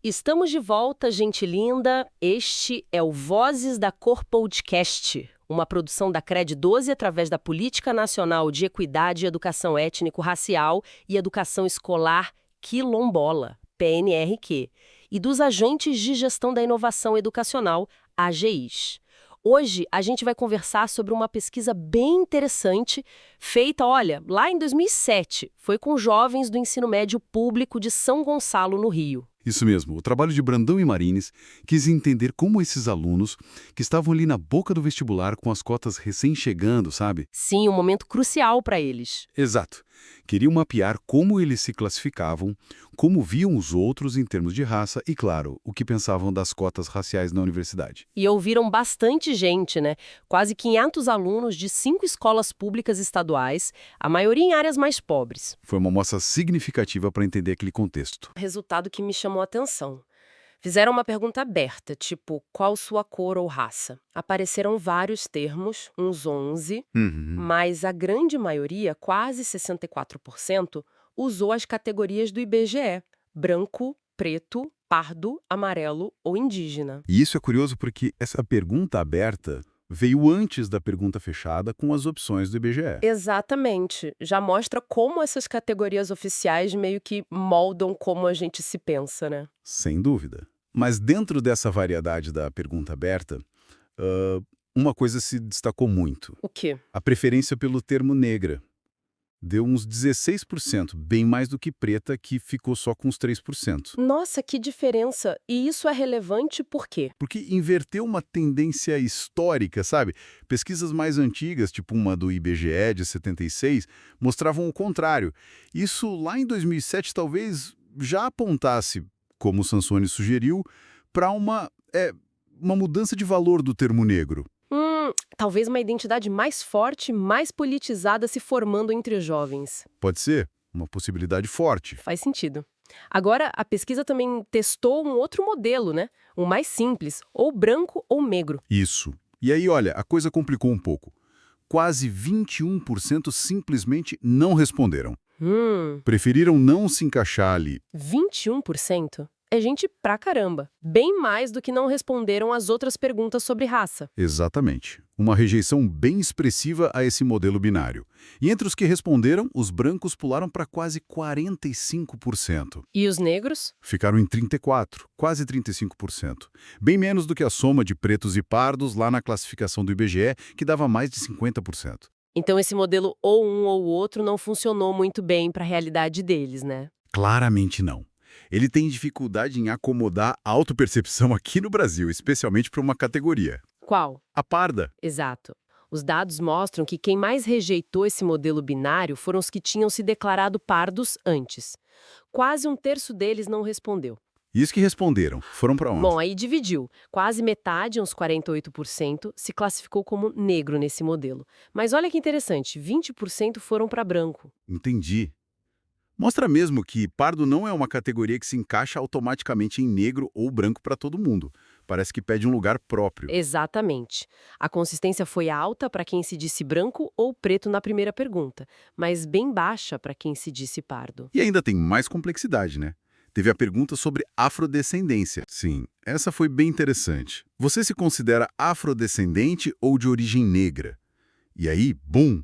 Estamos de volta, gente linda. Este é o Vozes da Cor Podcast, uma produção da CRED 12 através da Política Nacional de Equidade, Educação Étnico-Racial e Educação Escolar Quilombola, PNRQ, e dos Agentes de Gestão da Inovação Educacional, AGIs. Hoje a gente vai conversar sobre uma pesquisa bem interessante, feita, olha, lá em 2007. Foi com jovens do ensino médio público de São Gonçalo, no Rio. Isso mesmo, o trabalho de Brandão e Marines quis entender como esses alunos, que estavam ali na boca do vestibular com as cotas recém-chegando, sabe? Sim, um momento crucial para eles. Exato. Queriam mapear como eles se classificavam, como viam os outros em termos de raça e, claro, o que pensavam das cotas raciais na universidade. E ouviram bastante gente, né? Quase 500 alunos de 5 escolas públicas estaduais, a maioria em áreas mais pobres. Foi uma amostra significativa para entender aquele contexto. Resultado que me chamou a atenção. Fizeram uma pergunta aberta, tipo, qual sua cor ou raça? Apareceram vários termos, uns 11, mas a grande maioria, quase 64%, usou as categorias do IBGE: branco, preto, pardo, amarelo ou indígena. E isso é curioso porque essa pergunta aberta veio antes da pergunta fechada com as opções do IBGE. Exatamente. Já mostra como essas categorias oficiais meio que moldam como a gente se pensa, né? Sem dúvida. Mas dentro dessa variedade da pergunta aberta, uma coisa se destacou muito. O quê? A preferência pelo termo negra. Deu uns 16%, bem mais do que preta, que ficou só com uns 3%. Nossa, que diferença! E isso é relevante por quê? Porque inverteu uma tendência histórica, sabe? Pesquisas mais antigas, tipo uma do IBGE de 76, mostravam o contrário. Isso lá em 2007 talvez já apontasse, como o Sansone sugeriu, para uma mudança de valor do termo negro. Talvez uma identidade mais forte, mais politizada se formando entre os jovens. Pode ser uma possibilidade forte. Faz sentido. Agora, a pesquisa também testou um outro modelo, né? Um mais simples, ou branco ou negro. Isso. E aí, olha, a coisa complicou um pouco. Quase 21% simplesmente não responderam. Preferiram não se encaixar ali. 21%? É gente pra caramba. Bem mais do que não responderam as outras perguntas sobre raça. Exatamente. Uma rejeição bem expressiva a esse modelo binário. E entre os que responderam, os brancos pularam para quase 45%. E os negros? Ficaram em 34%, quase 35%. Bem menos do que a soma de pretos e pardos lá na classificação do IBGE, que dava mais de 50%. Então esse modelo ou um ou outro não funcionou muito bem para a realidade deles, né? Claramente não. Ele tem dificuldade em acomodar a autopercepção aqui no Brasil, especialmente para uma categoria. Qual? A parda. Exato. Os dados mostram que quem mais rejeitou esse modelo binário foram os que tinham se declarado pardos antes. Quase um terço deles não respondeu. E os que responderam foram para onde? Bom, aí dividiu. Quase metade, uns 48%, se classificou como negro nesse modelo. Mas olha que interessante, 20% foram para branco. Entendi. Mostra mesmo que pardo não é uma categoria que se encaixa automaticamente em negro ou branco para todo mundo. Parece que pede um lugar próprio. Exatamente. A consistência foi alta para quem se disse branco ou preto na primeira pergunta, mas bem baixa para quem se disse pardo. E ainda tem mais complexidade, né? Teve a pergunta sobre afrodescendência. Sim, essa foi bem interessante. Você se considera afrodescendente ou de origem negra? E aí, bum!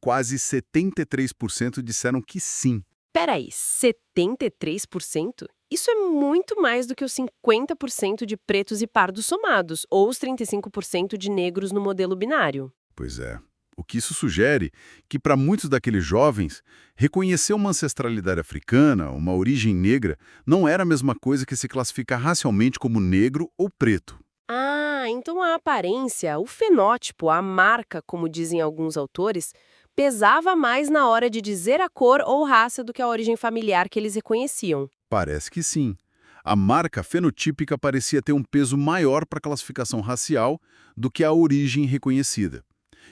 Quase 73% disseram que sim. Peraí, 73%? Isso é muito mais do que os 50% de pretos e pardos somados, ou os 35% de negros no modelo binário. Pois é. O que isso sugere que, para muitos daqueles jovens, reconhecer uma ancestralidade africana, uma origem negra, não era a mesma coisa que se classificar racialmente como negro ou preto. Ah, então a aparência, o fenótipo, a marca, como dizem alguns autores, pesava mais na hora de dizer a cor ou raça do que a origem familiar que eles reconheciam. Parece que sim. A marca fenotípica parecia ter um peso maior para a classificação racial do que a origem reconhecida.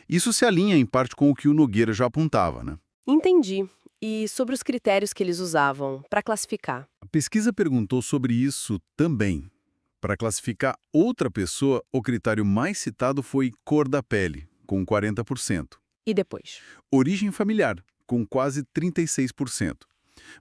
Isso se alinha em parte com o que o Nogueira já apontava, né? Entendi. E sobre os critérios que eles usavam para classificar? A pesquisa perguntou sobre isso também. Para classificar outra pessoa, o critério mais citado foi cor da pele, com 40%. E depois? Origem familiar, com quase 36%.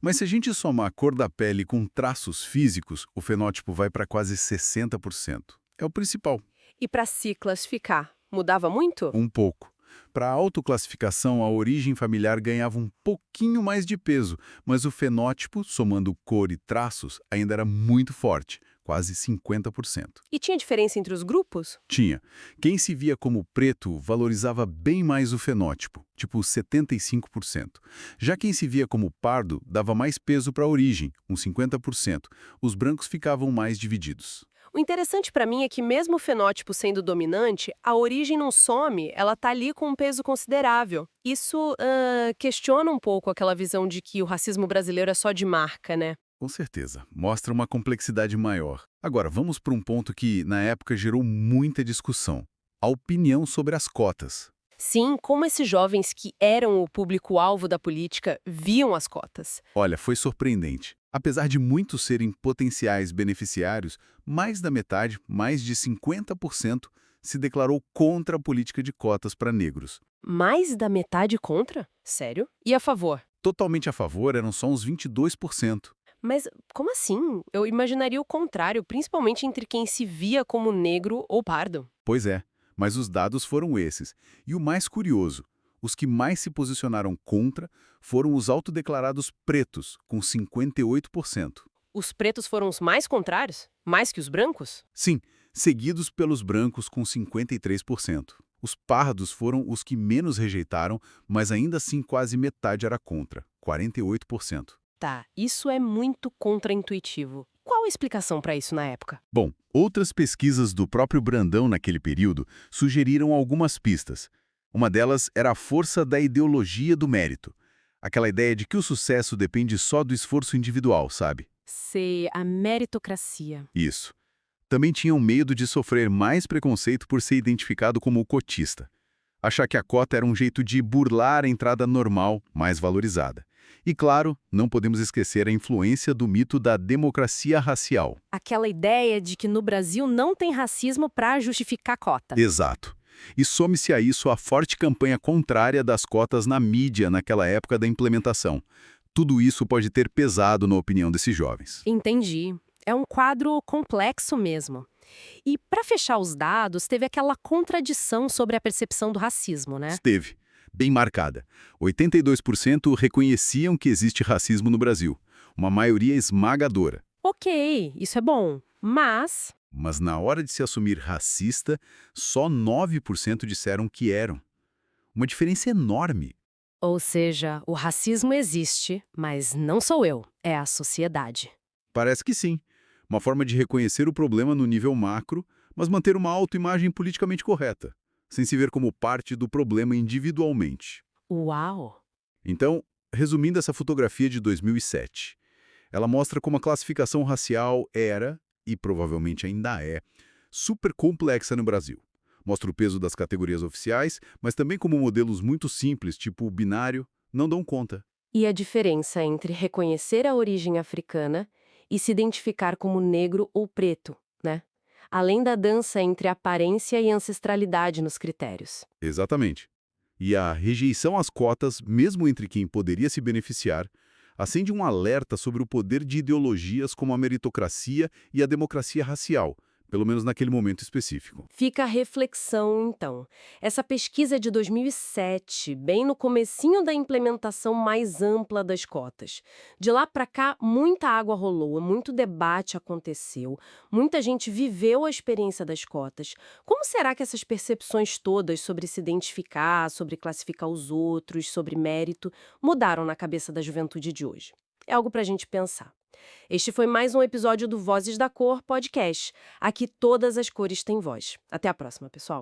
Mas se a gente somar a cor da pele com traços físicos, o fenótipo vai para quase 60%. É o principal. E para se classificar, mudava muito? Um pouco. Para a autoclassificação, a origem familiar ganhava um pouquinho mais de peso, mas o fenótipo, somando cor e traços, ainda era muito forte, quase 50%. E tinha diferença entre os grupos? Tinha. Quem se via como preto valorizava bem mais o fenótipo, tipo 75%. Já quem se via como pardo dava mais peso para a origem, uns 50%. Os brancos ficavam mais divididos. O interessante para mim é que mesmo o fenótipo sendo dominante, a origem não some, ela tá ali com um peso considerável. Isso questiona um pouco aquela visão de que o racismo brasileiro é só de marca, né? Com certeza, mostra uma complexidade maior. Agora, vamos para um ponto que, na época, gerou muita discussão. A opinião sobre as cotas. Sim, como esses jovens que eram o público-alvo da política viam as cotas. Olha, foi surpreendente. Apesar de muitos serem potenciais beneficiários, mais da metade, mais de 50%, se declarou contra a política de cotas para negros. Mais da metade contra? Sério? E a favor? Totalmente a favor eram só uns 22%. Mas como assim? Eu imaginaria o contrário, principalmente entre quem se via como negro ou pardo. Pois é, mas os dados foram esses. E o mais curioso, os que mais se posicionaram contra foram os autodeclarados pretos, com 58%. Os pretos foram os mais contrários? Mais que os brancos? Sim, seguidos pelos brancos, com 53%. Os pardos foram os que menos rejeitaram, mas ainda assim quase metade era contra, 48%. Tá, isso é muito contraintuitivo. Qual a explicação para isso na época? Bom, outras pesquisas do próprio Brandão naquele período sugeriram algumas pistas. Uma delas era a força da ideologia do mérito. Aquela ideia de que o sucesso depende só do esforço individual, sabe? Ser a meritocracia. Isso. Também tinham medo de sofrer mais preconceito por ser identificado como cotista. Achar que a cota era um jeito de burlar a entrada normal, mais valorizada. E, claro, não podemos esquecer a influência do mito da democracia racial. Aquela ideia de que no Brasil não tem racismo para justificar cota. Exato. E some-se a isso a forte campanha contrária das cotas na mídia naquela época da implementação. Tudo isso pode ter pesado na opinião desses jovens. Entendi. É um quadro complexo mesmo. E para fechar os dados, teve aquela contradição sobre a percepção do racismo, né? Esteve. Bem marcada. 82% reconheciam que existe racismo no Brasil. Uma maioria esmagadora. Ok, isso é bom. Mas Mas na hora de se assumir racista, só 9% disseram que eram. Uma diferença enorme. ou seja, o racismo existe, mas não sou eu, é a sociedade. Parece que sim. Uma forma de reconhecer o problema no nível macro, mas manter uma autoimagem politicamente correta, sem se ver como parte do problema individualmente. Uau! Então, resumindo essa fotografia de 2007, ela mostra como a classificação racial era, e provavelmente ainda é, super complexa no Brasil. Mostra o peso das categorias oficiais, mas também como modelos muito simples, tipo o binário, não dão conta. E a diferença entre reconhecer a origem africana e se identificar como negro ou preto, né? Além da dança entre aparência e ancestralidade nos critérios. Exatamente. E a rejeição às cotas, mesmo entre quem poderia se beneficiar, acende um alerta sobre o poder de ideologias como a meritocracia e a democracia racial, pelo menos naquele momento específico. Fica a reflexão, então. Essa pesquisa é de 2007, bem no comecinho da implementação mais ampla das cotas. De lá para cá, muita água rolou, muito debate aconteceu, muita gente viveu a experiência das cotas. Como será que essas percepções todas sobre se identificar, sobre classificar os outros, sobre mérito, mudaram na cabeça da juventude de hoje? É algo para a gente pensar. Este foi mais um episódio do Vozes da Cor podcast. Aqui todas as cores têm voz. Até a próxima, pessoal.